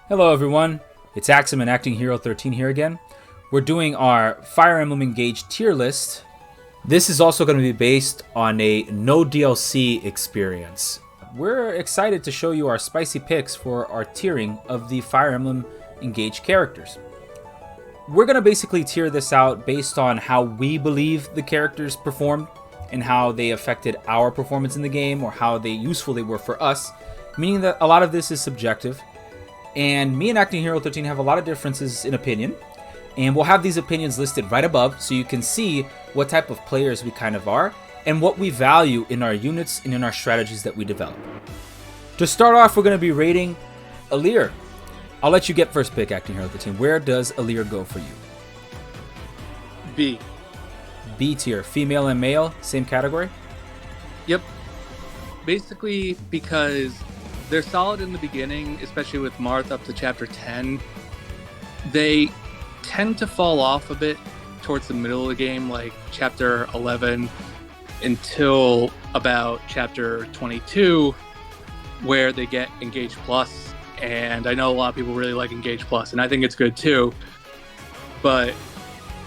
Hello everyone, it's Axomm and Actinghero13 here again. We're doing our Fire Emblem Engage tier list. This is also going to be based on a no DLC experience. We're excited to show you our spicy picks for our tiering of the Fire Emblem Engage characters. We're going to basically tier this out based on how we believe the characters performed and how they affected our performance in the game, or how useful they were for us, meaning that a lot of this is subjective. And me and Actinghero13 have a lot of differences in opinion, and we'll have these opinions listed right above so you can see what type of players we kind of are and what we value in our units and in our strategies that we develop. To start off, we're going to be rating Alear. I'll let you get first pick, Actinghero13. Where does Alear go for you? B. B tier. Female and male, same category? Yep. Basically because they're solid in the beginning, especially with Marth up to chapter 10. They tend to fall off a bit towards the middle of the game, like chapter 11 until about chapter 22, where they get Engage Plus. And I know a lot of people really like Engage Plus, and I think it's good too. But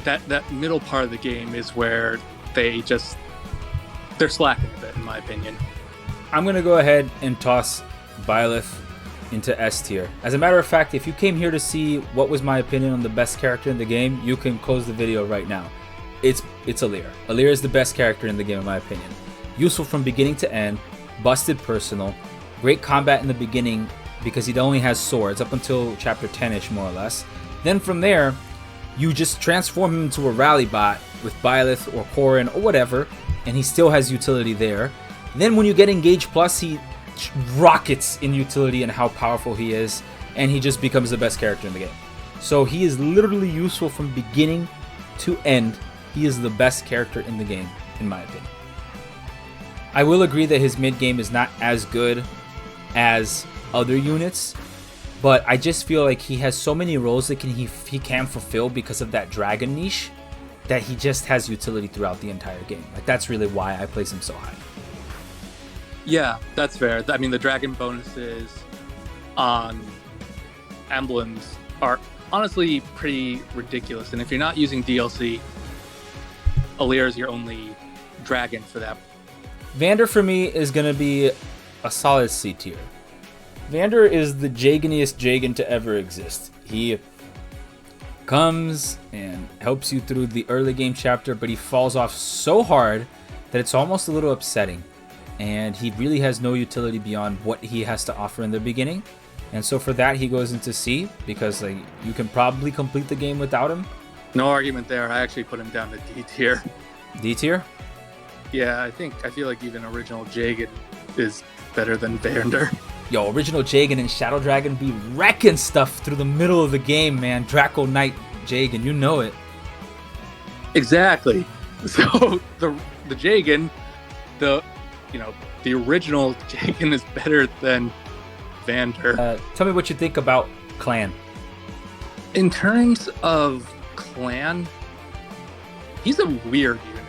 that middle part of the game is where they're slacking a bit, in my opinion. I'm going to go ahead and toss Byleth into S tier. As a matter of fact, if you came here to see what was my opinion on the best character in the game, you can close the video right now. It's Alear. Alear is the best character in the game, in my opinion. Useful from beginning to end, busted personal, great combat in the beginning because he only has swords up until chapter 10-ish, more or less. Then from there, you just transform him into a rally bot with Byleth or Corrin or whatever, and he still has utility there. Then when you get Engage Plus, he rockets in utility and how powerful he is, and he just becomes the best character in the game. So he is literally useful from beginning to end. He is the best character in the game, in my opinion. I will agree that his mid game is not as good as other units, but I just feel like he has so many roles that he can fulfill because of that dragon niche, that he just has utility throughout the entire game. Like, that's really why I place him so high. Yeah, that's fair. I mean, the dragon bonuses on emblems are honestly pretty ridiculous. And if you're not using DLC, Alear is your only dragon for that. Vander for me is going to be a solid C tier. Vander is the Jagoniest Jagan to ever exist. He comes and helps you through the early game chapter, but he falls off so hard that it's almost a little upsetting. And he really has no utility beyond what he has to offer in the beginning. And so for that, he goes into C, because you can probably complete the game without him. No argument there. I actually put him down to D tier. D tier? Yeah, I feel like even original Jagan is better than Vander. Yo, original Jagan and Shadow Dragon be wrecking stuff through the middle of the game, man. Draco Knight Jagan, you know it. Exactly. So the Jagan, the original Jagan is better than Vander. Tell me what you think about Clan. In terms of Clan, he's a weird unit.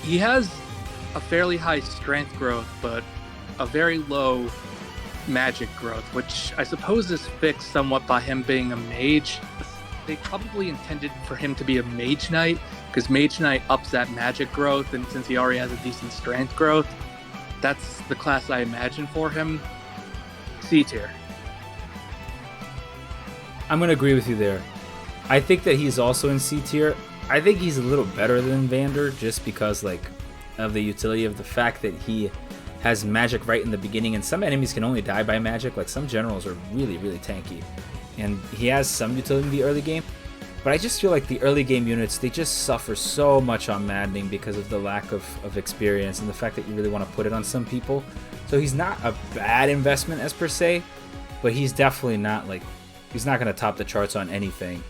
He has a fairly high strength growth, but a very low magic growth, which I suppose is fixed somewhat by him being a mage. They probably intended for him to be a Mage Knight, because Mage Knight ups that magic growth, and since he already has a decent strength growth, that's the class I imagine for him. C tier. I'm going to agree with you there. I think that he's also in C tier. I think he's a little better than Vander, just because of the utility of the fact that he has magic right in the beginning, and some enemies can only die by magic. Like, some generals are really, really tanky, and he has some utility in the early game. But I just feel like the early game units, they just suffer so much on maddening because of the lack of experience and the fact that you really want to put it on some people. So he's not a bad investment as per se, but he's definitely not he's not going to top the charts on anything.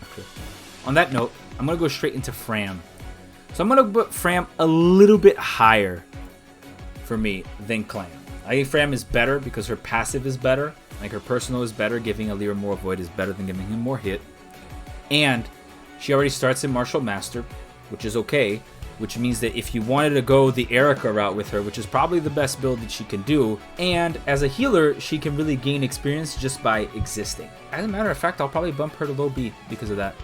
On that note, I'm going to go straight into Fram. So I'm going to put Fram a little bit higher for me than Clan. I think Fram is better because her passive is better. Like, her personal is better. Giving Alear more void is better than giving him more hit. And she already starts in Martial Master, which is okay. which means that if you wanted to go the Erica route with her, which is probably the best build that she can do, and as a healer, she can really gain experience just by existing. As a matter of fact, I'll probably bump her to low B because of that.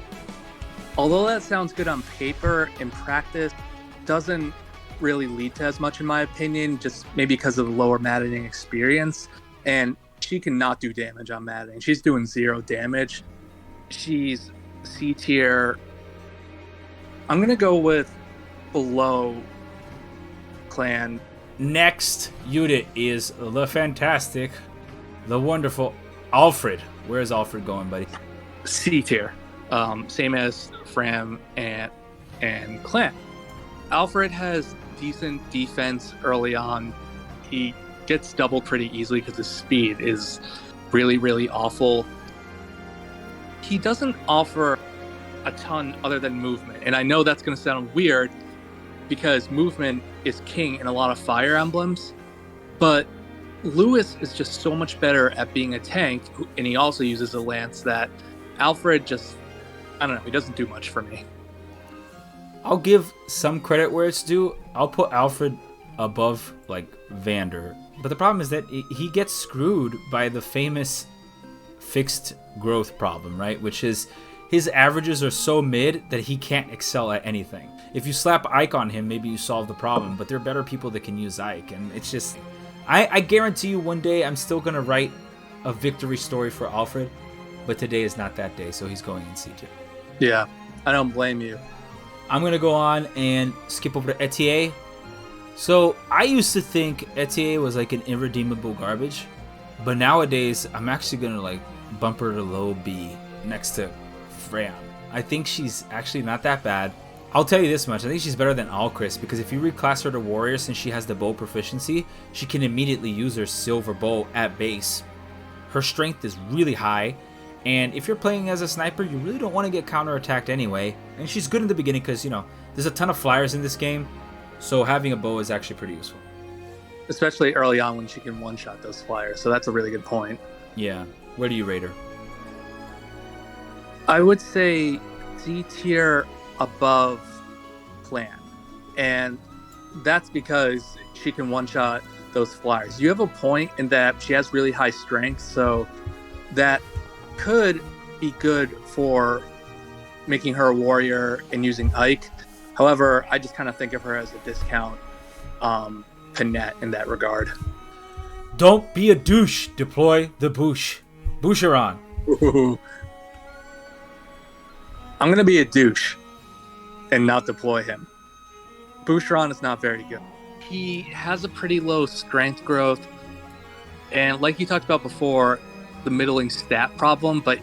Although that sounds good on paper, in practice, doesn't really lead to as much in my opinion, just maybe because of the lower maddening experience. And she cannot do damage on maddening. She's doing 0 damage. She's C tier. I'm going to go with below clan. Next unit is the fantastic, the wonderful Alfred. Where's Alfred going, buddy? C tier. Same as Fram and clan. Alfred has decent defense early on. He gets doubled pretty easily because his speed is really, really awful. He doesn't offer a ton other than movement. And I know that's going to sound weird because movement is king in a lot of Fire Emblems. But Lewis is just so much better at being a tank, and he also uses a lance that Alfred just, I don't know, he doesn't do much for me. I'll give some credit where it's due. I'll put Alfred above, like, Vander. But the problem is that he gets screwed by the famous fixed growth problem, right? Which is his averages are so mid that he can't excel at anything. If you slap Ike on him, maybe you solve the problem, but there are better people that can use Ike. And it's just, I guarantee you one day I'm still going to write a victory story for Alfred, but today is not that day, so he's going in C2. Yeah, I don't blame you. I'm going to go on and skip over to Etier. So I used to think Etier was like an irredeemable garbage, but nowadays I'm actually going to like bump her to low B next to Fram. I think she's actually not that bad. I'll tell you this much, I think she's better than Alcryst, because if you reclass her to warrior, since she has the bow proficiency, she can immediately use her silver bow at base. Her strength is really high, and if you're playing as a sniper, you really don't want to get counterattacked anyway. And she's good in the beginning because, you know, there's a ton of flyers in this game, so having a bow is actually pretty useful. Especially early on when she can one-shot those flyers, so that's a really good point. Yeah. Where do you rate her? I would say C tier above clan, and that's because she can one-shot those flyers. You have a point in that she has really high strength, so that could be good for making her a warrior and using Ike. However, I just kind of think of her as a discount Panette in that regard. Don't be a douche. Deploy the Boosh. Boucheron. I'm going to be a douche and not deploy him. Boucheron is not very good. He has a pretty low strength growth, and like you talked about before, the middling stat problem, but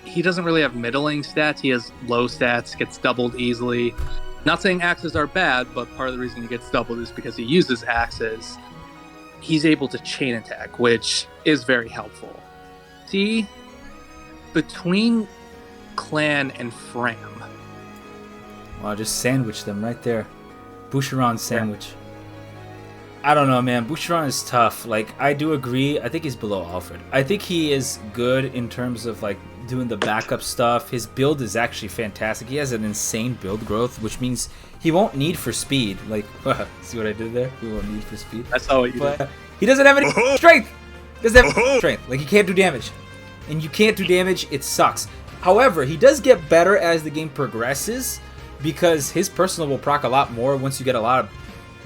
he doesn't really have middling stats. He has low stats, gets doubled easily. Not saying axes are bad, but part of the reason he gets doubled is because he uses axes. He's able to chain attack, which is very helpful. See, between clan and Fram. Wow, just sandwich them right there. Boucheron sandwich. Yeah. I don't know, man. Boucheron is tough. Like, I do agree. I think he's below Alfred. I think he is good in terms of, like, doing the backup stuff. His build is actually fantastic. He has an insane build growth, which means he won't need for speed. Like, see what I did there? He won't need for speed. That's all you did. He doesn't have any strength. He doesn't have strength. Like, he can't do damage. And you can't do damage, it sucks. However, he does get better as the game progresses, because his personal will proc a lot more once you get a lot of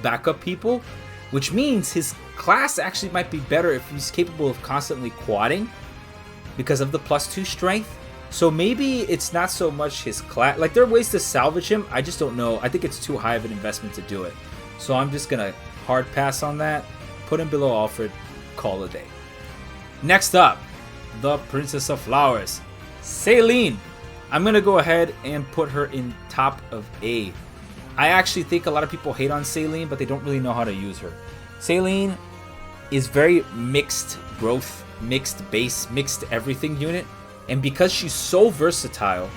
backup people, which means his class actually might be better if he's capable of constantly quadding because of the +2 strength. So maybe it's not so much his class. Like, there are ways to salvage him. I just don't know. I think it's too high of an investment to do it. So I'm just going to hard pass on that. Put him below Alfred. Call it a day. Next up, the Princess of Flowers, Celine. I'm going to go ahead and put her in top of A. I actually think a lot of people hate on Celine, but they don't really know how to use her. Celine is very mixed growth, mixed base, mixed everything unit. And because she's so versatile,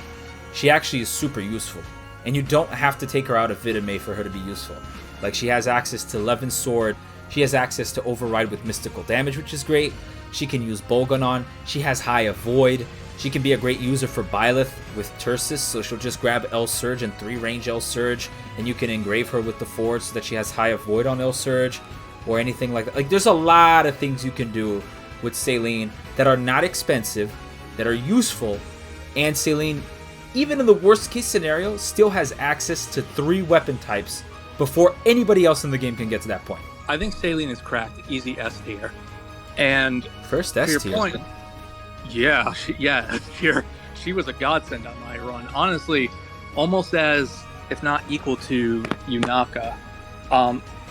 she actually is super useful. And you don't have to take her out of Vitame for her to be useful. Like, she has access to Levin's Sword. She has access to override with mystical damage, which is great. She can use Bowgun on. She has high avoid. She can be a great user for Byleth with Tursis, so she'll just grab L Surge and 3 range L Surge, and you can engrave her with the Forge so that she has high avoid on L Surge, or anything like that. Like, there's a lot of things you can do with Selene that are not expensive, that are useful, and Selene, even in the worst case scenario, still has access to 3 weapon types before anybody else in the game can get to that point. I think Selene is cracked, easy S tier. And first S tier. To your point, yeah, she was a godsend on my run. Honestly, almost as, if not equal to, Yunaka.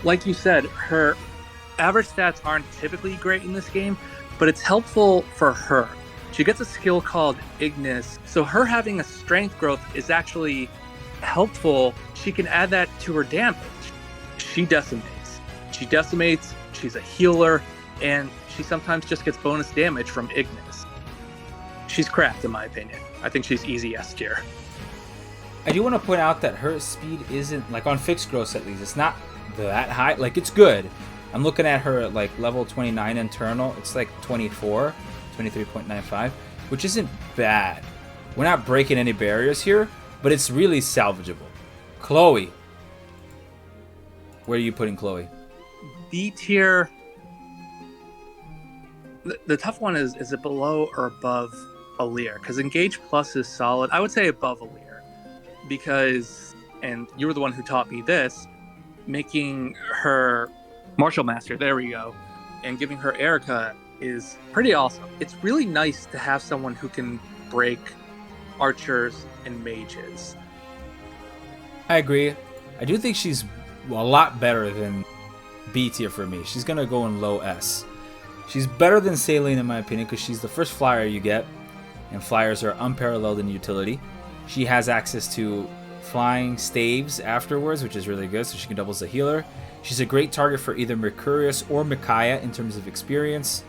Like you said, her average stats aren't typically great in this game, but it's helpful for her. She gets a skill called Ignis, so her having a strength growth is actually helpful. She can add that to her damage. She decimates, she's a healer, and she sometimes just gets bonus damage from Ignis. She's cracked, in my opinion. I think she's easy S tier. I do want to point out that her speed isn't, like, on fixed gross at least, it's not that high. Like, it's good. I'm looking at her at, like, level 29 internal. It's like 24, 23.95, which isn't bad. We're not breaking any barriers here, but it's really salvageable. Chloe. Where are you putting Chloe? B tier. The tough one is it below or above Alear? Because Engage Plus is solid. I would say above Alear. Because, and you were the one who taught me this, making her Martial Master, there we go, and giving her Erica is pretty awesome. It's really nice to have someone who can break archers and mages. I agree. I do think she's a lot better than B tier for me. She's going to go in low S. She's better than Selene in my opinion because she's the first flyer you get, and flyers are unparalleled in utility. She has access to flying staves afterwards, which is really good, so she can double as a healer. She's a great target for either Mercurius or Micaiah in terms of experience.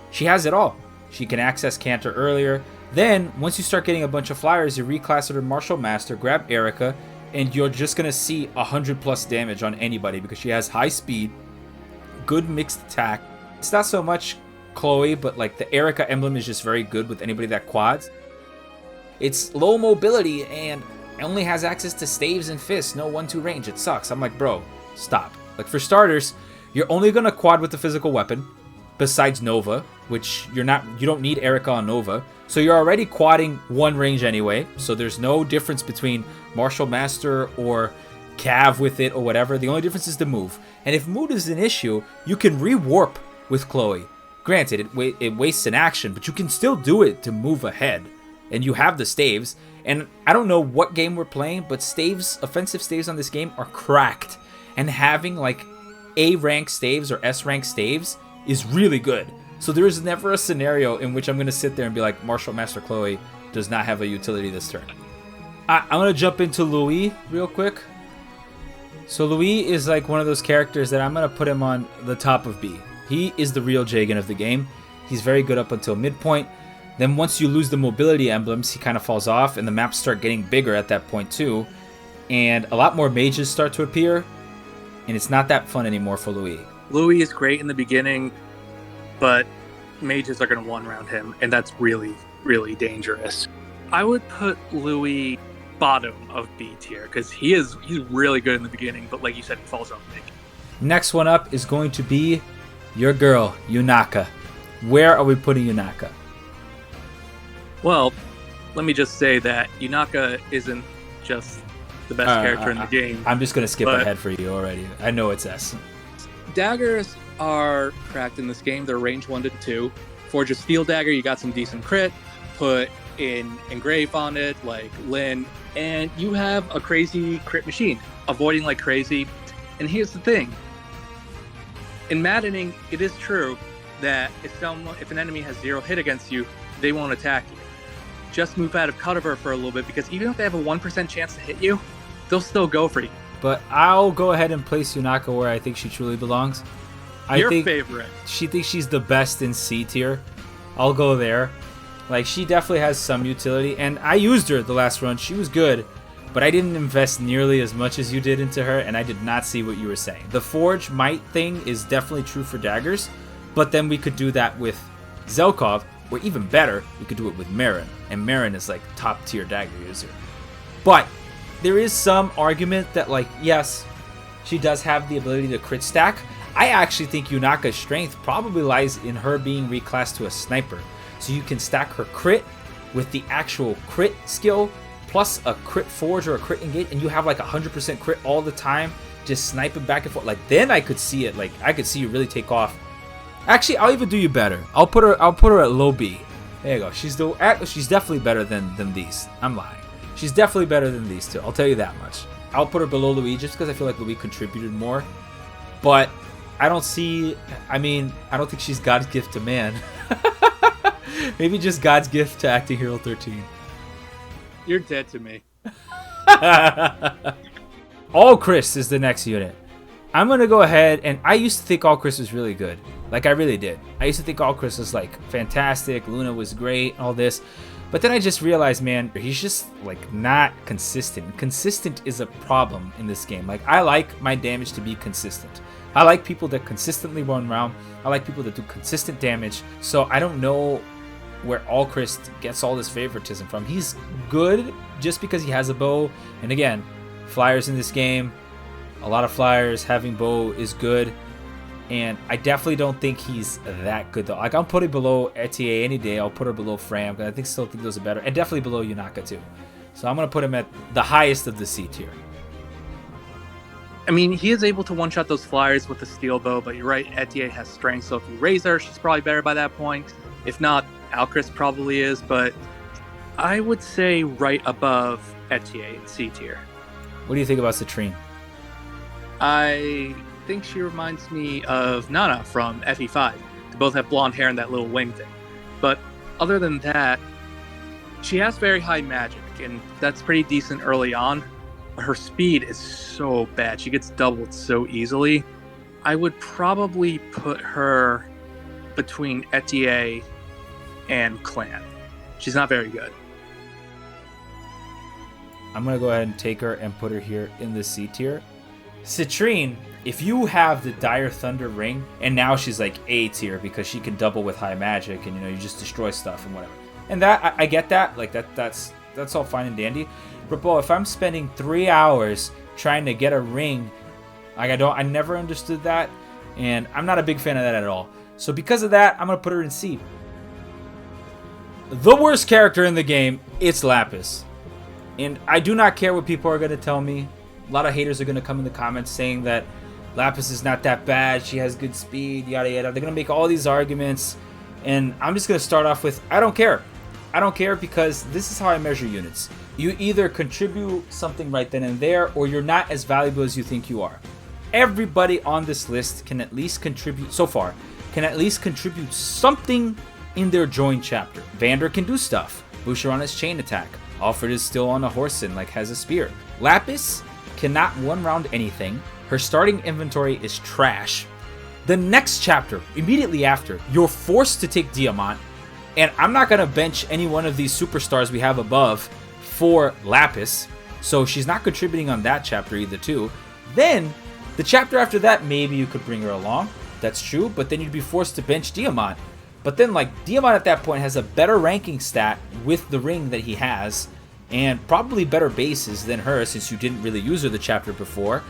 She has it all. She can access Cantor earlier. Then, once you start getting a bunch of flyers, you reclass her to Martial Master, grab Erica, and you're just going to see 100 plus damage on anybody because she has high speed, good mixed attack. It's not so much Chloe, but like the Erica emblem is just very good with anybody that quads. It's low mobility and only has access to staves and fists, no 1-2 range. It sucks. I'm like, bro, stop. Like, for starters, you're only going to quad with the physical weapon, besides Nova, which you don't need Erica on Nova. So you're already quadding 1 range anyway, so there's no difference between Martial Master or Cav with it or whatever. The only difference is the move. And if mood is an issue, you can rewarp with Chloe. Granted, it wastes an action, but you can still do it to move ahead. And you have the staves. And I don't know what game we're playing, but staves, offensive staves on this game are cracked. And having like A rank staves or S rank staves is really good. So there is never a scenario in which I'm going to sit there and be like, Martial Master Chloe does not have a utility this turn. I'm going to jump into Louis real quick. So Louis is like one of those characters that I'm going to put him on the top of B. He is the real Jagan of the game. He's very good up until midpoint. Then once you lose the mobility emblems, he kind of falls off, and the maps start getting bigger at that point too. And a lot more mages start to appear, and it's not that fun anymore for Louis. Louis is great in the beginning, but mages are going to one-round him, and that's really, really dangerous. I would put Louis bottom of B tier, because he's really good in the beginning, but like you said, he falls off big. Next one up is going to be your girl, Yunaka. Where are we putting Yunaka? Well, let me just say that Yunaka isn't just the best character in the game. I'm just going to skip ahead for you already. I know it's S. Daggers are cracked in this game. They're range 1 to 2. Forge a steel dagger, you got some decent crit. Put in engrave on it, like Lynn, and you have a crazy crit machine, avoiding like crazy. And here's the thing. In maddening, it is true that if an enemy has 0 hit against you, they won't attack you. Just move out of cover for a little bit, because even if they have a 1% chance to hit you, they'll still go for you. But I'll go ahead and place Yunaka where I think she truly belongs. Your favorite. She thinks she's the best in C tier. I'll go there. Like, she definitely has some utility, and I used her the last run. She was good, but I didn't invest nearly as much as you did into her, and I did not see what you were saying. The Forge Might thing is definitely true for daggers, but then we could do that with Zelkov Or even better, you could do it with Merrin. And Merrin is like top tier dagger user. But there is some argument that like, yes, she does have the ability to crit stack. I actually think Yunaka's strength probably lies in her being reclassed to a sniper. So you can stack her crit with the actual crit skill plus a crit forge or a crit engage, and you have like 100% crit all the time, just sniping back and forth. Like then I could see it. Like I could see you really take off. Actually, I'll even do you better. I'll put her at low B. There you go. She's definitely better than these. I'm lying. She's definitely better than these two. I'll tell you that much. I'll put her below Louis just because I feel like Louis contributed more. But I don't think she's God's gift to man. Maybe just God's gift to Actinghero13. You're dead to me. Alcryst is the next unit. I'm going to go ahead, and I used to think Alcryst was really good. Like, I really did. I used to think Alcryst was, like, fantastic. Luna was great, all this. But then I just realized, man, he's just, like, not consistent. Consistent is a problem in this game. Like, I like my damage to be consistent. I like people that consistently run around. I like people that do consistent damage. So I don't know where Alcryst gets all this favoritism from. He's good just because he has a bow. And again, flyers in this game, a lot of flyers, having bow is good. And I definitely don't think he's that good though. Like, I'll put it below Etier any day. I'll put her below Fram, because I still think those are better. And definitely below Yunaka too. So I'm going to put him at the highest of the C tier. I mean, he is able to one-shot those flyers with the steel bow, but you're right, Etier has strength, so if you raise her, she's probably better by that point. If not, Alcryst probably is, but I would say right above Etier in C tier. What do you think about Citrine? I think she reminds me of Nana from FE5. They both have blonde hair and that little wing thing. But other than that, she has very high magic, and that's pretty decent early on. Her speed is so bad. She gets doubled so easily. I would probably put her between Etier and Clan. She's not very good. I'm going to go ahead and take her and put her here in the C tier. Citrine, if you have the Dire Thunder ring, and now she's like A tier because she can double with high magic, and you just destroy stuff and whatever. And that I get that. Like that's all fine and dandy. But bro, if I'm spending 3 hours trying to get a ring, like I never understood that, and I'm not a big fan of that at all. So because of that, I'm gonna put her in C. The worst character in the game, it's Lapis. And I do not care what people are gonna tell me. A lot of haters are gonna come in the comments saying that Lapis is not that bad, she has good speed, yada yada. They're gonna make all these arguments, and I'm just gonna start off with, I don't care. I don't care, because this is how I measure units. You either contribute something right then and there, or you're not as valuable as you think you are. Everybody on this list can at least contribute, so far, can at least contribute something in their join chapter. Vander can do stuff. Boucheron has chain attack. Alfred is still on a horse and has a spear. Lapis cannot one round anything. Her starting inventory is trash. The next chapter, immediately after, you're forced to take Diamant, and I'm not going to bench any one of these superstars we have above for Lapis, so she's not contributing on that chapter either too. Then, the chapter after that, maybe you could bring her along, that's true, but then you'd be forced to bench Diamant. But then, Diamant at that point has a better ranking stat with the ring that he has, and probably better bases than her, since you didn't really use her the chapter before.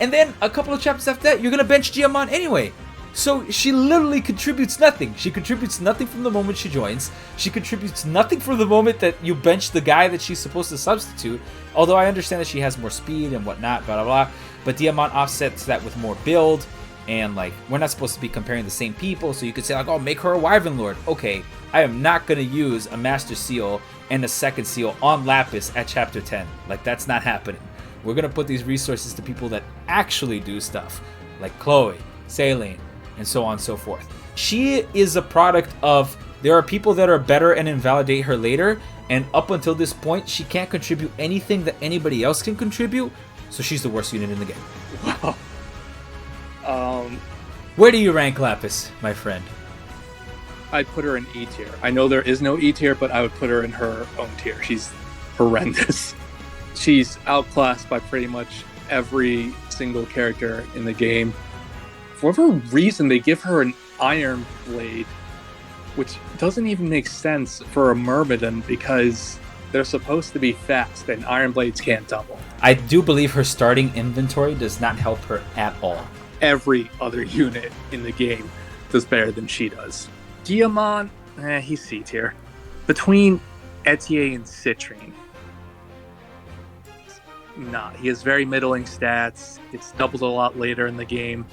And then, a couple of chapters after that, you're going to bench Diamant anyway. So she literally contributes nothing. She contributes nothing from the moment she joins. She contributes nothing from the moment that you bench the guy that she's supposed to substitute. Although I understand that she has more speed and whatnot, blah, blah, blah. But Diamant offsets that with more build. And, we're not supposed to be comparing the same people. So you could say, oh, make her a Wyvern Lord. Okay, I am not going to use a Master Seal and a second seal on Lapis at Chapter 10. That's not happening. We're going to put these resources to people that actually do stuff. Like Chloe, Saline, and so on and so forth. She is a product of, there are people that are better and invalidate her later, and up until this point, she can't contribute anything that anybody else can contribute, so she's the worst unit in the game. Wow. Where do you rank Lapis, my friend? I'd put her in E tier. I know there is no E tier, but I would put her in her own tier. She's horrendous. She's outclassed by pretty much every single character in the game. For whatever reason, they give her an iron blade, which doesn't even make sense for a Myrmidon because they're supposed to be fast and Iron Blades can't double. I do believe her starting inventory does not help her at all. Every other unit in the game does better than she does. Diamant, he's C tier. Between Etier and Citrine, he has very middling stats. It's doubled a lot later in the game.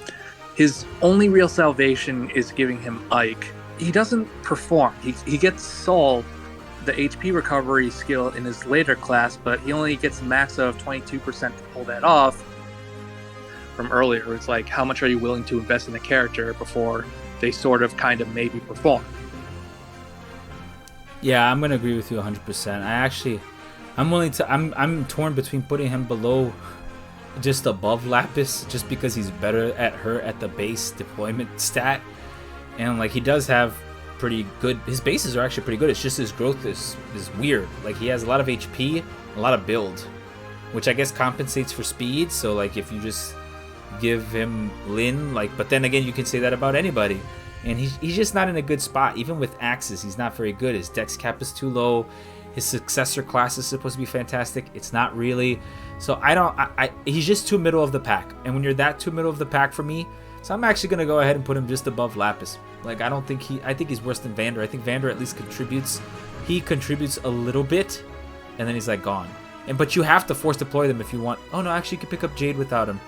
His only real salvation is giving him Ike. He doesn't perform. He gets Soul, the HP recovery skill, in his later class, but he only gets a max of 22% to pull that off. From earlier, it's like, how much are you willing to invest in a character before they sort of kind of maybe perform? Yeah, I'm gonna agree with you 100%. I'm torn between putting him below, just above Lapis, just because he's better at her at the base deployment stat, and like he does have pretty good. His bases are actually pretty good. It's just his growth is weird. Like he has a lot of HP, a lot of build, which I guess compensates for speed. So like if you just give him Lin, like, but then again you can say that about anybody. And he's just not in a good spot. Even with axes, he's not very good. His dex cap is too low. His successor class is supposed to be fantastic. It's not really. So he's just too middle of the pack. And when you're that too middle of the pack for me, so I'm actually going to go ahead and put him just above Lapis. Like, I think he's worse than Vander. I think Vander at least contributes. He contributes a little bit, and then he's like gone. But you have to force deploy them if you want. Oh no, actually you can pick up Jade without him.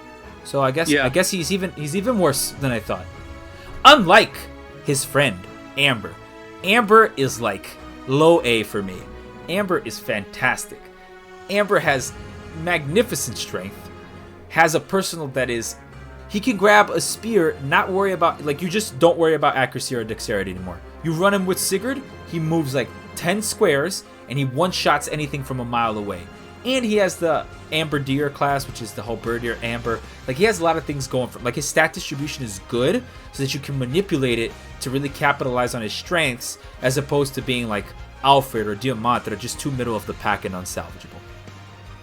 So I guess he's even worse than I thought. Unlike his friend, Amber. Amber is like low A for me. Amber is fantastic. Amber has magnificent strength. Has a personal that is... He can grab a spear, not worry about... Like, you just don't worry about accuracy or dexterity anymore. You run him with Sigurd, he moves like 10 squares, and he one-shots anything from a mile away. And he has the Amber Deer class, which is the whole Bird Deer Amber. Like, he has a lot of things going for him. Like, his stat distribution is good, so that you can manipulate it to really capitalize on his strengths, as opposed to being like Alfred or Diamant that are just too middle of the pack and unsalvageable.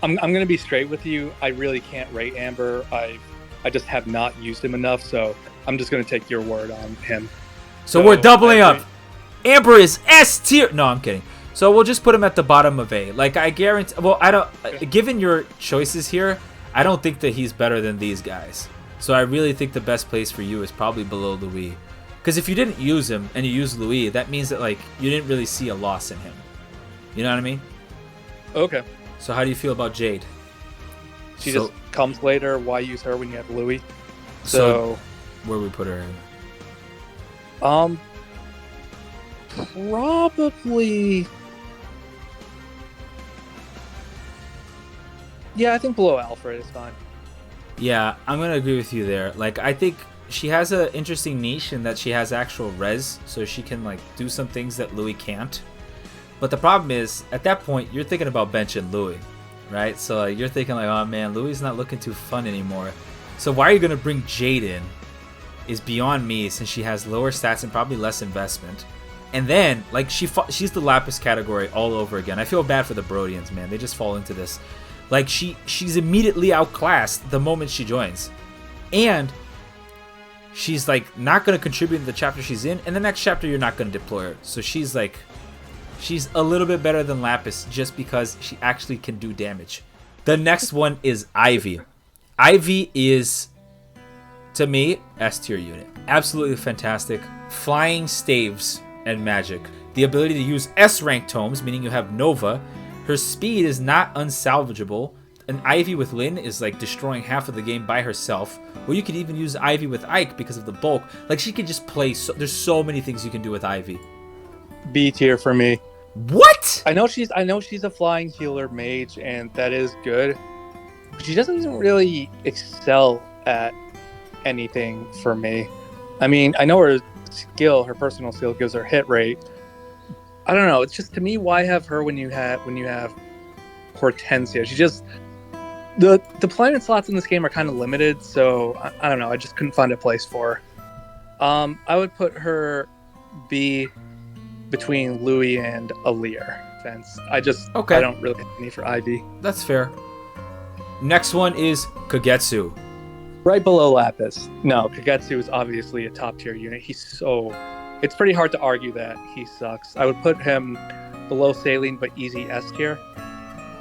I'm going to be straight with you. I really can't rate Amber. I just have not used him enough, so I'm just going to take your word on him. So we're doubling up. Amber is S tier. No, I'm kidding. So we'll just put him at the bottom of A. Like, I guarantee... Well, I don't... Given your choices here, I don't think that he's better than these guys. So I really think the best place for you is probably below Louis. Because if you didn't use him and you used Louis, that means that, like, you didn't really see a loss in him. You know what I mean? Okay. So how do you feel about Jade? She just comes later. Why use her when you have Louis? So where we put her in? Probably... Yeah, I think below Alfred is fine. Yeah, I'm going to agree with you there. Like, I think she has an interesting niche in that she has actual res, so she can, like, do some things that Louis can't. But the problem is, at that point, you're thinking about benching Louis, right? So you're thinking, like, oh, man, Louis is not looking too fun anymore. So why are you going to bring Jade in is beyond me, since she has lower stats and probably less investment. And then, like, she's the Lapis category all over again. I feel bad for the Brodians, man. They just fall into this. Like, she's immediately outclassed the moment she joins. And she's, like, not going to contribute in the chapter she's in. And the next chapter, you're not going to deploy her. So she's, like... She's a little bit better than Lapis just because she actually can do damage. The next one is Ivy. Ivy is, to me, S tier unit. Absolutely fantastic. Flying staves and magic. The ability to use S rank tomes, meaning you have Nova. Her speed is not unsalvageable. An Ivy with Lyn is like destroying half of the game by herself. Or you could even use Ivy with Ike because of the bulk. Like, she can just play. There's so many things you can do with Ivy. B tier for me. What? I know she's a flying healer mage, and that is good. But she doesn't really excel at anything for me. I mean, I know her personal skill gives her hit rate. I don't know. It's just, to me, why have her when you have Hortensia? She just... The deployment slots in this game are kind of limited, so I don't know. I just couldn't find a place for her. I would put her B between Louis and Alear. I don't really have any for Ivy. That's fair. Next one is Kagetsu. Right below Lapis. No, Kagetsu is obviously a top tier unit. He's so It's pretty hard to argue that he sucks. I would put him below Saline, but easy S tier.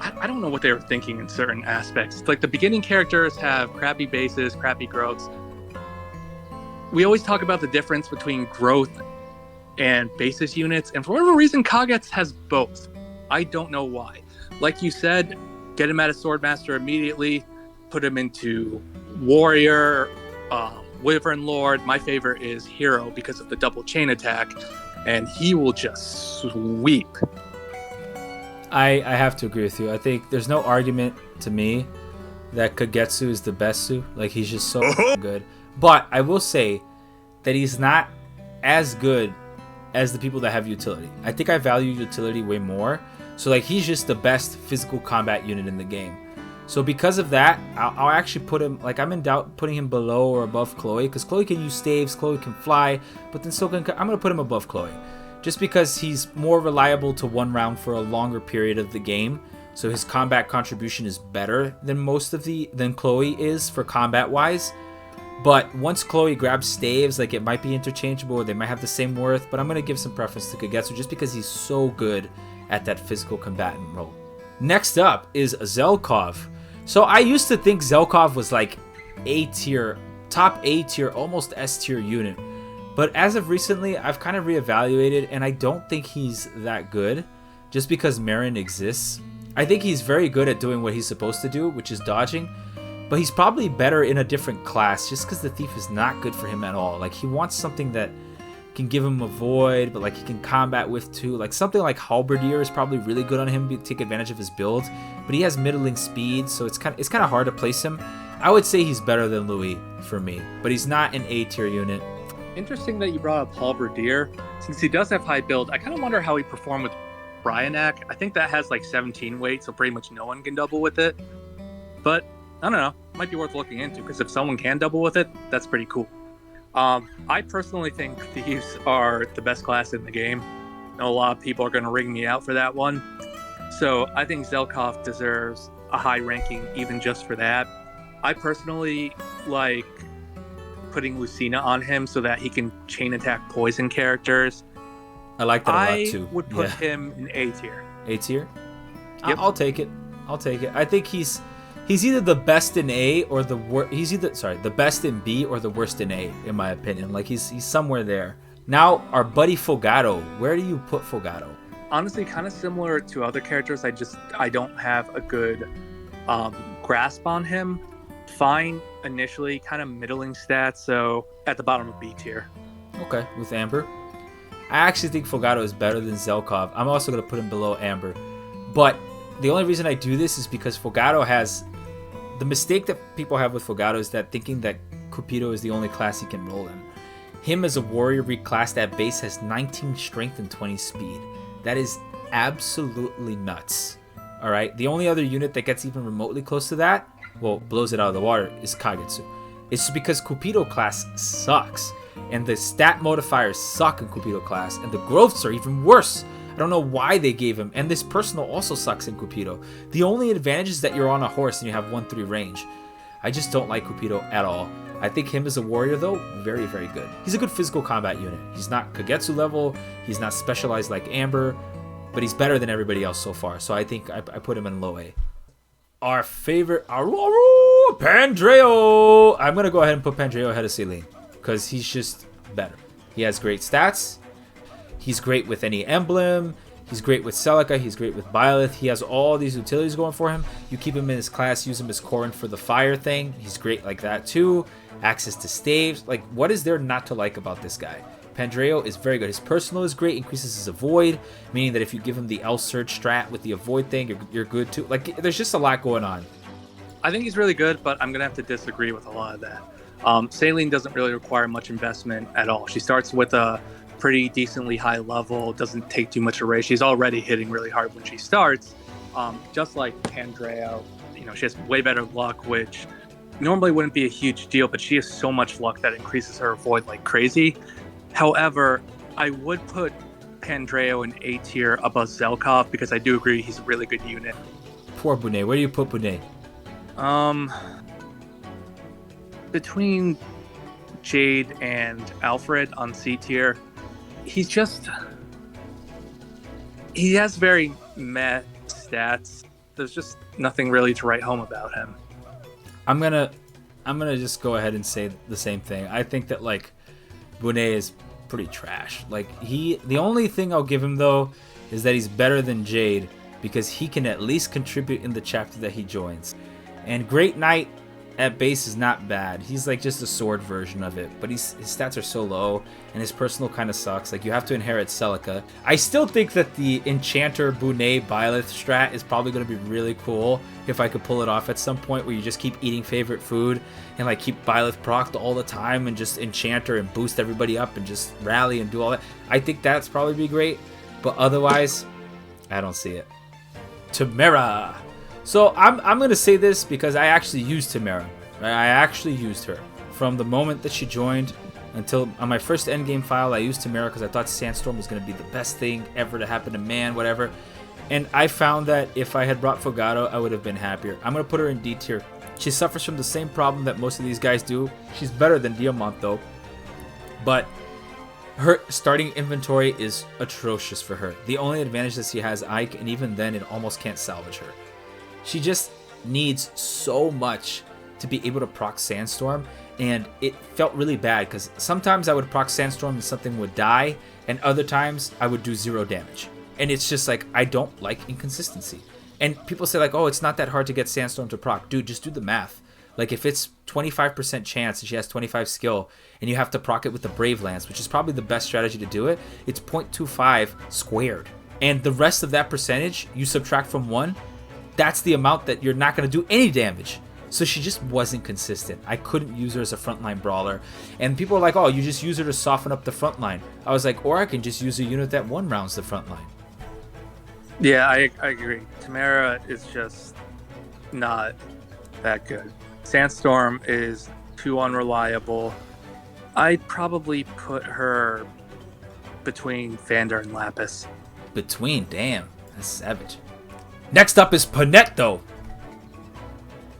I don't know what they were thinking in certain aspects. Like the beginning characters have crappy bases, crappy growths. We always talk about the difference between growth and basis units, and for whatever reason, Kagetsu has both. I don't know why. Like you said, get him out of Swordmaster immediately, put him into Warrior, Wyvern Lord. My favorite is Hero because of the double chain attack, and he will just sweep. I have to agree with you. I think there's no argument to me that Kagetsu is the best Su. Like, he's just so good. But I will say that he's not as good as the people that have utility. I think I value utility way more. So, like, he's just the best physical combat unit in the game. So because of that, I'll actually put him, like, I'm in doubt putting him below or above Chloe, because Chloe can use staves, Chloe can fly, but then so can, I'm going to put him above Chloe. Just because he's more reliable to one round for a longer period of the game, so his combat contribution is better than than Chloe is for combat wise. But once Chloe grabs staves, like, it might be interchangeable, or they might have the same worth, but I'm going to give some preference to Kagetsu just because he's so good at that physical combatant role. Next up is Zelkov. So I used to think Zelkov was like A tier, top A tier, almost S tier unit. But as of recently, I've kind of reevaluated, and I don't think he's that good just because Merrin exists. I think he's very good at doing what he's supposed to do, which is dodging, but he's probably better in a different class just because the Thief is not good for him at all. Like, he wants something that can give him a void, but like he can combat with too. Like something like Halberdier is probably really good on him to take advantage of his build, but he has middling speed, so it's kind of hard to place him. I would say he's better than Louis for me, but he's not an A tier unit. Interesting that you brought up Halberdier. Since he does have high build, I kind of wonder how he performed with Bryanak. I think that has like 17 weight, so pretty much no one can double with it. But I don't know, might be worth looking into, because if someone can double with it, that's pretty cool. I personally think Thieves are the best class in the game. I know a lot of people are going to ring me out for that one. So I think Zelkov deserves a high ranking even just for that. I personally like putting Lucina on him so that he can chain attack poison characters. I like that a lot too. I would put him in A tier. A tier? Yep. I'll take it. I think he's either the best in A or the worst. He's either the best in B or the worst in A, in my opinion. Like he's somewhere there. Now our buddy Fogado. Where do you put Fogado? Honestly, kind of similar to other characters. I don't have a good grasp on him. Fine initially, kind of middling stats. So at the bottom of B tier. Okay, with Amber. I actually think Fogado is better than Zelkov. I'm also going to put him below Amber. But the only reason I do this is because Fogado has... The mistake that people have with Fogado is that thinking that Cupido is the only class he can roll in. Him as a warrior reclassed at base has 19 strength and 20 speed. That is absolutely nuts. Alright? The only other unit that gets even remotely close to that, well, blows it out of the water, is Kagetsu. It's just because Cupido class sucks. And the stat modifiers suck in Cupido class. And the growths are even worse. I don't know why they gave him. And this personal also sucks in Cupido. The only advantage is that you're on a horse and you have 1-3 range. I just don't like Cupido at all. I think him as a warrior, though, very, very good. He's a good physical combat unit. He's not Kagetsu level. He's not specialized like Amber. But he's better than everybody else so far. So I think I put him in low A. Our favorite... Pandreo! I'm going to go ahead and put Pandreo ahead of Celine. Because he's just better. He has great stats. He's great with any emblem. He's great with Celica. He's great with Byleth. He has all these utilities going for him. You keep him in his class, use him as Corrin for the fire thing. He's great like that too. Access to staves. Like, what is there not to like about this guy? Pandreo is very good. His personal is great. Increases his avoid, meaning that if you give him the L Surge strat with the avoid thing, you're good too. Like, there's just a lot going on. I think he's really good, but I'm going to have to disagree with a lot of that. Saline doesn't really require much investment at all. She starts with a pretty decently high level, doesn't take too much array. She's already hitting really hard when she starts. Just like Pandreo, she has way better luck, which normally wouldn't be a huge deal, but she has so much luck that increases her avoid like crazy. However, I would put Pandreo in A tier above Zelkov because I do agree he's a really good unit. Poor Bunet. Where do you put Bunet? Between Jade and Alfred on C tier. he's just... He has very meh stats. There's just nothing really to write home about him. I'm gonna just go ahead and say the same thing. I think that like Bunet is pretty trash. Like the only thing I'll give him though is that he's better than Jade because he can at least contribute in the chapter that he joins. And Great Knight at base is not bad. He's like just a sword version of it, but his stats are so low and his personal kind of sucks. Like you have to inherit Celica. I still think that the Enchanter Bunet Byleth strat is probably going to be really cool if I could pull it off at some point where you just keep eating favorite food and like keep Byleth procced all the time and just Enchanter and boost everybody up and just rally and do all that. I think that's probably be great, but otherwise I don't see it. Timerra. So I'm going to say this because I actually used Timerra. Right? I actually used her. From the moment that she joined until on my first endgame file, I used Timerra because I thought Sandstorm was going to be the best thing ever to happen to man, whatever. And I found that if I had brought Fogado, I would have been happier. I'm going to put her in D tier. She suffers from the same problem that most of these guys do. She's better than Diamant though. But her starting inventory is atrocious for her. The only advantage that she has Ike, and even then it almost can't salvage her. She just needs so much to be able to proc Sandstorm, and it felt really bad because sometimes I would proc Sandstorm and something would die, and other times I would do 0 damage. And it's just like, I don't like inconsistency. And people say like, oh, it's not that hard to get Sandstorm to proc. Dude, just do the math. Like if it's 25% chance and she has 25 skill and you have to proc it with the Brave Lance, which is probably the best strategy to do it, it's 0.25 squared. And the rest of that percentage you subtract from 1, that's the amount that you're not going to do any damage. So she just wasn't consistent. I couldn't use her as a frontline brawler. And people are like, oh, you just use her to soften up the frontline. I was like, or I can just use a unit that 1 rounds the frontline. Yeah, I agree. Timerra is just not that good. Sandstorm is too unreliable. I'd probably put her between Vander and Lapis. Between? Damn, that's savage. Next up is Panette, though.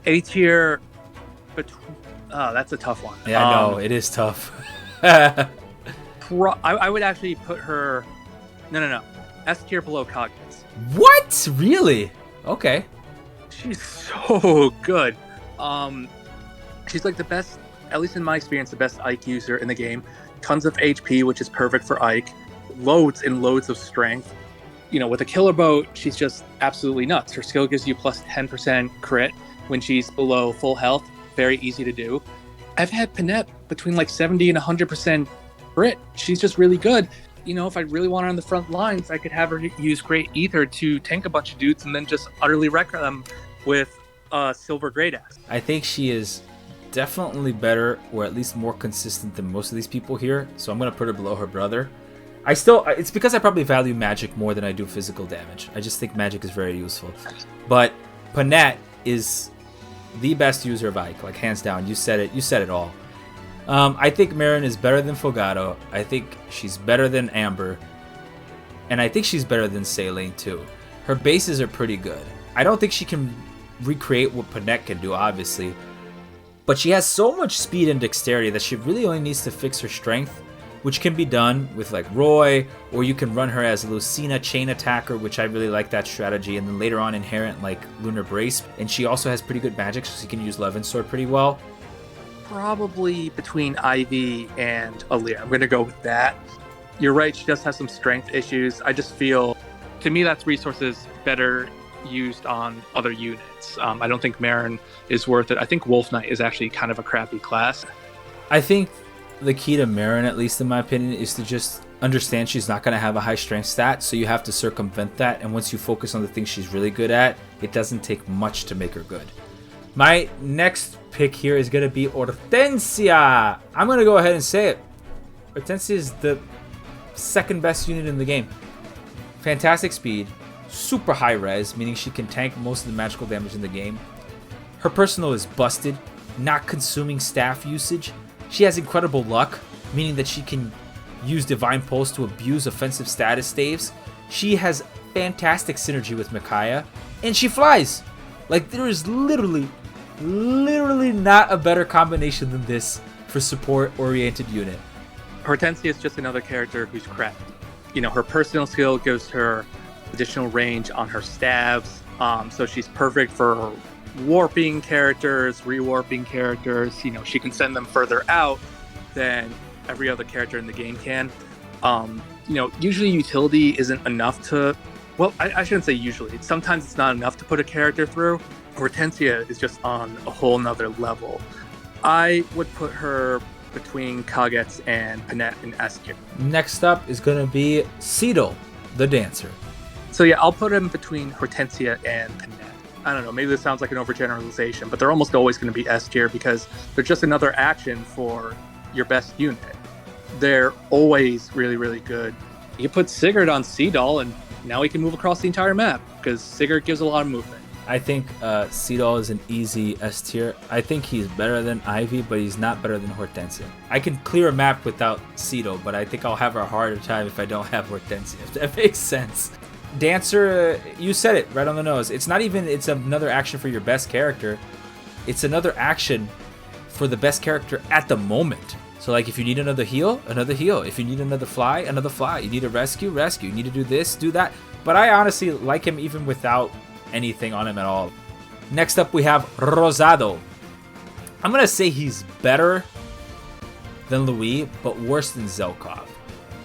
A tier. Oh, that's a tough one. Yeah, I know. It is tough. I would actually put her... No. S tier below Kagetsu. What? Really? Okay. She's so good. She's like the best, at least in my experience, the best Ike user in the game. Tons of HP, which is perfect for Ike. Loads and loads of strength. You know, with a killer bow, she's just absolutely nuts. Her skill gives you plus 10% crit when she's below full health. Very easy to do. I've had Panette between like 70 and 100% crit. She's just really good. You know, if I really want her on the front lines, I could have her use Great Ether to tank a bunch of dudes and then just utterly wreck them with Silver Great Axe. I think she is definitely better, or at least more consistent than most of these people here. So I'm going to put her below her brother. It's because I probably value magic more than I do physical damage. I just think magic is very useful. But Panette is the best user of Ike, like hands down. You said it all. I think Merrin is better than Fogado. I think she's better than Amber. And I think she's better than Saline too. Her bases are pretty good. I don't think she can recreate what Panette can do, obviously. But she has so much speed and dexterity that she really only needs to fix her strength, which can be done with like Roy, or you can run her as a Lucina chain attacker, which I really like that strategy, and then later on inherent like Lunar Brace. And she also has pretty good magic, so she can use Levin's Sword pretty well. Probably between Ivy and Alear. I'm going to go with that. You're right, she does have some strength issues. I just feel, to me, that's resources better used on other units. I don't think Merrin is worth it. I think Wolf Knight is actually kind of a crappy class. I think the key to Merrin, at least in my opinion, is to just understand she's not going to have a high strength stat, so you have to circumvent that, and once you focus on the things she's really good at, it doesn't take much to make her good. My next pick here is going to be Hortensia. I'm going to go ahead and say it. Hortensia is the second best unit in the game. Fantastic speed, super high res, meaning she can tank most of the magical damage in the game. Her personal is busted, not consuming staff usage. She has incredible luck, meaning that she can use Divine Pulse to abuse offensive status staves. She has fantastic synergy with Micaiah, and she flies. Like, there is literally not a better combination than this for support-oriented unit. Hortensia is just another character who's cracked. You know, her personal skill gives her additional range on her stabs, so she's perfect for warping characters, rewarping characters. You know, she can send them further out than every other character in the game can. You know, usually utility isn't enough to, well, I shouldn't say usually. Sometimes it's not enough to put a character through. Hortensia is just on a whole nother level. I would put her between Kagetsu and Panette in S tier. Next up is going to be Cito, the dancer. So yeah, I'll put him between Hortensia and Panette. I don't know, maybe this sounds like an overgeneralization, but they're almost always going to be S tier because they're just another action for your best unit. They're always really, really good. You put Sigurd on Seadoll, and now he can move across the entire map because Sigurd gives a lot of movement. I think Seadoll is an easy S tier. I think he's better than Ivy, but he's not better than Hortensia. I can clear a map without Seadoll, but I think I'll have a harder time if I don't have Hortensia, if that makes sense. Dancer, you said it right on the nose. It's not even, it's another action for your best character. It's another action for the best character at the moment. So like if you need another heal, another heal. If you need another fly, another fly. You need a rescue, rescue. You need to do this, do that. But I honestly like him even without anything on him at all. Next up we have Rosado. I'm going to say he's better than Louis, but worse than Zelkov.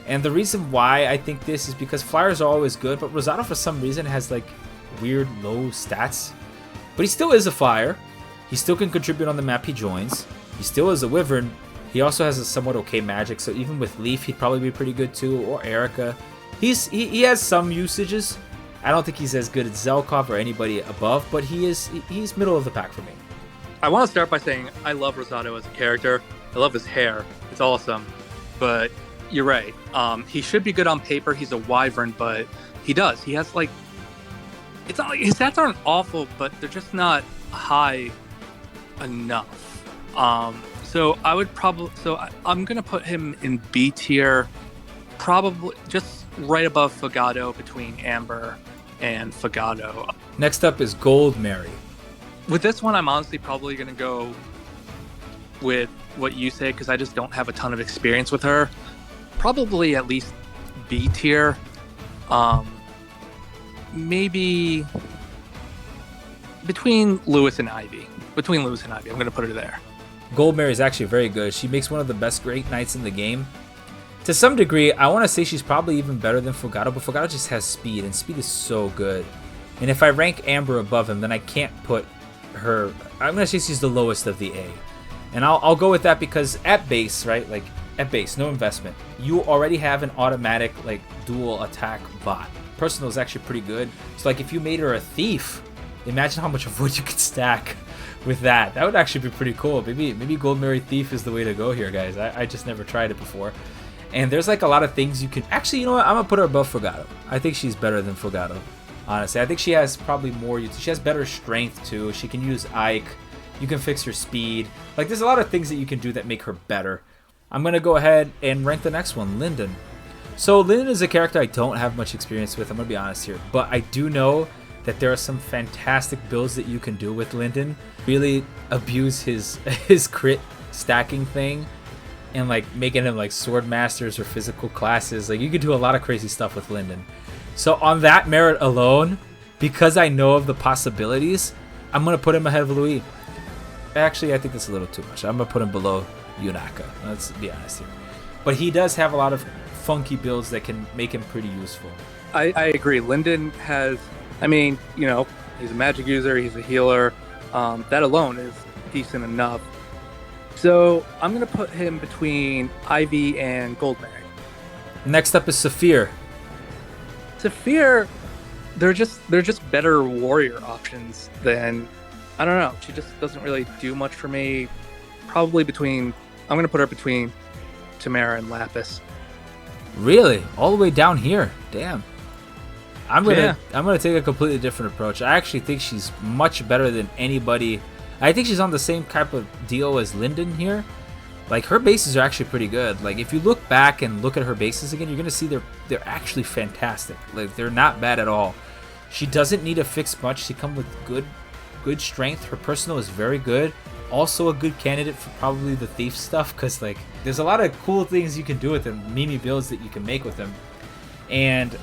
And the reason why I think this is because flyers are always good, but Rosado for some reason has like weird low stats. But he still is a flyer. He still can contribute on the map he joins. He still is a wyvern. He also has a somewhat okay magic, so even with Leaf he'd probably be pretty good too, or Erica. He has some usages. I don't think he's as good as Zelkov or anybody above, but he's middle of the pack for me. I want to start by saying I love Rosado as a character. I love his hair. It's awesome. But you're right. He should be good on paper. He's a wyvern, but he does. He has like, it's not like his stats aren't awful, but they're just not high enough. So I would probably, I'm gonna put him in B tier, probably just right above Fogado, between Amber and Fogado. Next up is Goldmary. With this one, I'm honestly probably gonna go with what you say because I just don't have a ton of experience with her. Probably at least B tier. Maybe between Lewis and Ivy. I'm gonna put her there. Goldmary is actually very good. She makes one of the best Great Knights in the game. To some degree, I want to say she's probably even better than Fogado, but Fogado just has speed, and speed is so good. And if I rank Amber above him, then I can't put her... I'm going to say she's the lowest of the A. And I'll go with that because at base, right, like at base, no investment, you already have an automatic like dual attack bot. Personal is actually pretty good. So like if you made her a thief, imagine how much of wood you could stack with that. That would actually be pretty cool. Maybe Goldmary Thief is the way to go here, guys. I just never tried it before. And there's like a lot of things you can... Actually, you know what? I'm going to put her above Fogado. I think she's better than Fogado, honestly. I think she has probably more... She has better strength, too. She can use Ike. You can fix her speed. Like, there's a lot of things that you can do that make her better. I'm going to go ahead and rank the next one, Linden. So, Linden is a character I don't have much experience with. I'm going to be honest here. But I do know that there are some fantastic builds that you can do with Linden. Really abuse his crit stacking thing and like making him like sword masters or physical classes. Like you could do a lot of crazy stuff with Linden. So on that merit alone, because I know of the possibilities, I'm gonna put him ahead of Louis. Actually, I think that's a little too much. I'm gonna put him below Yunaka. Let's be honest here. But he does have a lot of funky builds that can make him pretty useful. I agree. Linden has, I mean, you know, he's a magic user, he's a healer. That alone is decent enough. So I'm going to put him between Ivy and Goldmary. Next up is Saphir. Saphir, they're just better warrior options than, I don't know, she just doesn't really do much for me. Probably between, I'm going to put her between Timerra and Lapis. Really? All the way down here? Damn. I'm gonna take a completely different approach. I actually think she's much better than anybody. I think she's on the same type of deal as Linden here. Like her bases are actually pretty good. Like if you look back and look at her bases again, you're gonna see they're actually fantastic. Like they're not bad at all. She doesn't need to fix much. She comes with good strength. Her personal is very good. also a good candidate for probably the thief stuff, because like there's a lot of cool things you can do with him, Mimi builds that you can make with him. And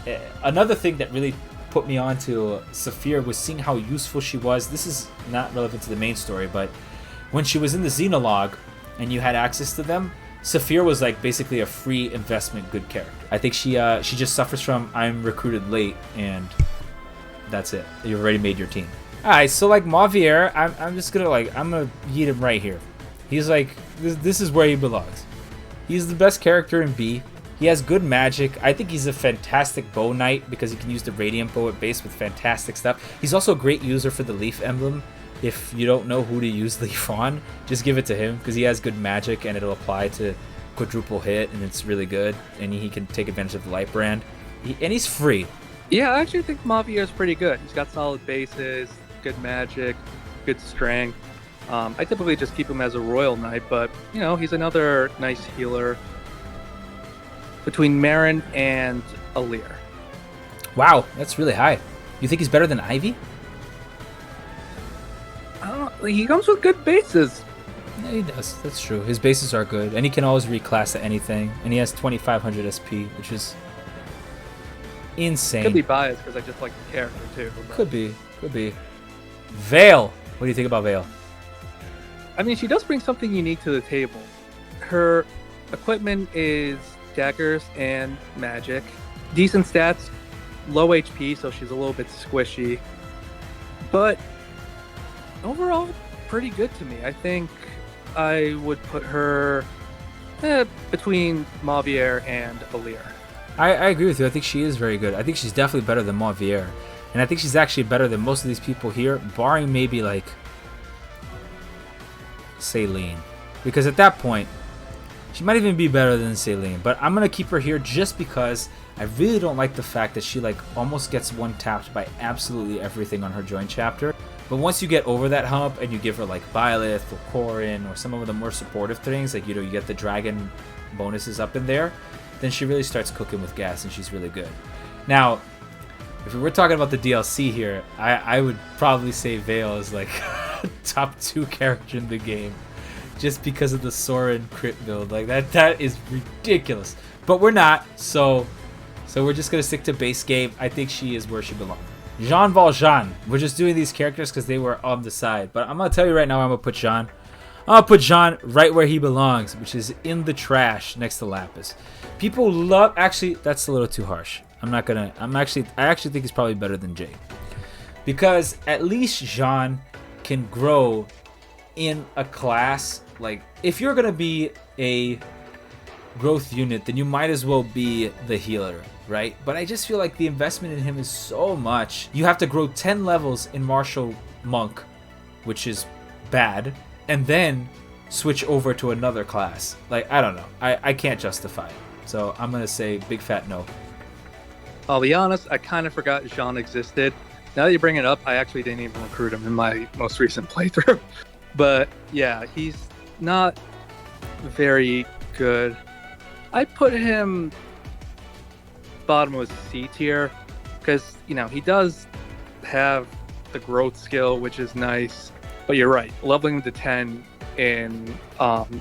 another thing that really put me on to Saphir was seeing how useful she was. This is not relevant to the main story, but when she was in the Xenologue and you had access to them, Saphir was like basically a free investment good character. I think she just suffers from I'm recruited late, and that's it. You've already made your team. Alright, so like Mauvier, I'm just gonna I'm gonna yeet him right here. He's like this is where he belongs. He's the best character in B. He has good magic. I think he's a fantastic bow knight because he can use the radiant bow at base with fantastic stuff. He's also a great user for the leaf emblem. If you don't know who to use leaf on, just give it to him because he has good magic and it'll apply to quadruple hit, and it's really good. And he can take advantage of the light brand. And he's free. Yeah, I actually think Mauvier is pretty good. He's got solid bases, good magic, good strength. I typically just keep him as a royal knight, but you know, he's another nice healer. Between Merrin and Alear. Wow, that's really high. You think he's better than Ivy? I don't know. He comes with good bases. Yeah, he does. That's true. His bases are good, and he can always reclass to anything. And he has 2,500 SP, which is insane. Could be biased because I just like the character too. But... Could be. Vale. What do you think about Vale? I mean, she does bring something unique to the table. Her equipment is daggers and magic. Decent stats, low HP, so she's a little bit squishy. But overall, pretty good to me. I think I would put her between Mauvier and Alear. I agree with you. I think she is very good. I think she's definitely better than Mauvier. And I think she's actually better than most of these people here, barring maybe like Celine. Because at that point, she might even be better than Celine. But I'm going to keep her here just because I really don't like the fact that she like almost gets one tapped by absolutely everything on her join chapter. But once you get over that hump and you give her like Byleth or Corin or some of the more supportive things, like, you know, you get the dragon bonuses up in there, then she really starts cooking with gas and she's really good. Now, if we were talking about the DLC here, I would probably say Vale is like top 2 character in the game. Just because of the Soren crit build. Like that is ridiculous. But we're not, so we're just gonna stick to base game. I think she is where she belongs. Jean Valjean. We're just doing these characters because they were on the side. But I'm gonna tell you right now, I'm gonna put Jean. I'm gonna put Jean right where he belongs, which is in the trash next to Lapis. People love, actually, that's a little too harsh. I actually think he's probably better than Jade. Because at least Jean can grow in a class. Like, if you're gonna be a growth unit, then you might as well be the healer, right? But I just feel like the investment in him is so much. You have to grow 10 levels in Martial Monk, which is bad, and then switch over to another class. Like, I don't know. I can't justify it. So I'm gonna say big fat no. I'll be honest, I kind of forgot Jean existed. Now that you bring it up, I actually didn't even recruit him in my most recent playthrough. But yeah, he's not very good. I put him bottom of C tier because, you know, he does have the growth skill, which is nice. But you're right, leveling him to 10 in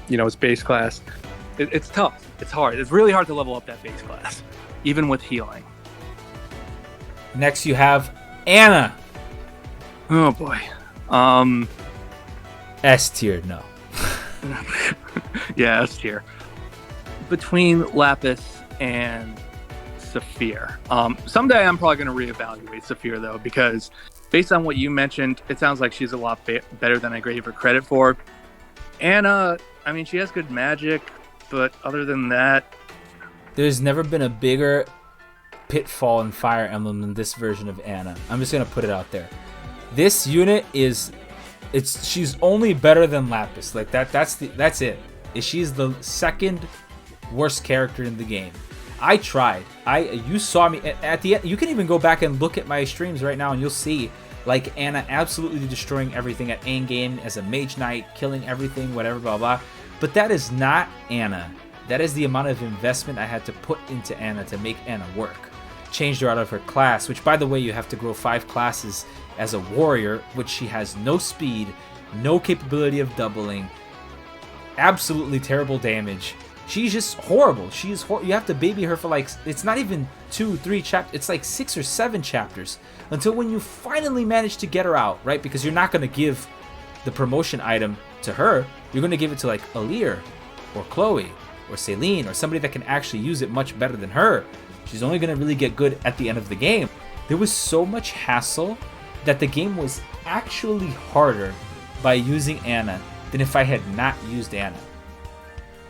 his base class, it's tough. It's hard. It's really hard to level up that base class, even with healing. Next, you have Anna. Oh boy. S tier, no. Yeah, S tier. Between Lapis and Saphir. Someday I'm probably going to reevaluate Saphir though, because based on what you mentioned, it sounds like she's a lot better than I gave her credit for. Anna, I mean, she has good magic, but other than that, there's never been a bigger pitfall in Fire Emblem than this version of Anna. I'm just gonna put it out there. This unit she's only better than Lapis. Like that's it. She's the second worst character in the game. I tried. You saw me at the end. You can even go back and look at my streams right now, and you'll see like Anna absolutely destroying everything at endgame as a mage knight, killing everything, whatever, blah blah. But that is not Anna. That is the amount of investment I had to put into Anna to make Anna work. Changed her out of her class, which by the way, you have to grow 5 classes as a warrior, which she has no speed no capability of doubling, absolutely terrible damage. She's just horrible. She's you have to baby her for like, it's not even 2-3 chapters, it's like 6 or 7 chapters until when you finally manage to get her out, right? Because you're not going to give the promotion item to her. You're going to give it to like Alear or Chloe or Celine or somebody that can actually use it much better than her. She's only going to really get good at the end of the game. There was so much hassle that the game was actually harder by using Anna than if I had not used Anna.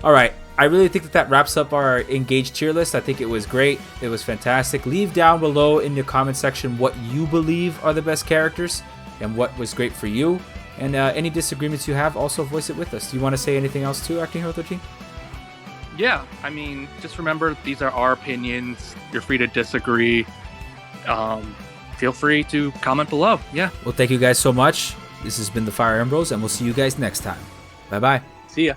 Alright, I really think that wraps up our Engage tier list. I think it was great. It was fantastic. Leave down below in the comment section what you believe are the best characters and what was great for you. And any disagreements you have, also voice it with us. Do you want to say anything else too, Actinghero13? Yeah, I mean, just remember, these are our opinions. You're free to disagree. Feel free to comment below. Yeah. Well, thank you guys so much. This has been the Fire EmBros, and we'll see you guys next time. Bye-bye. See ya.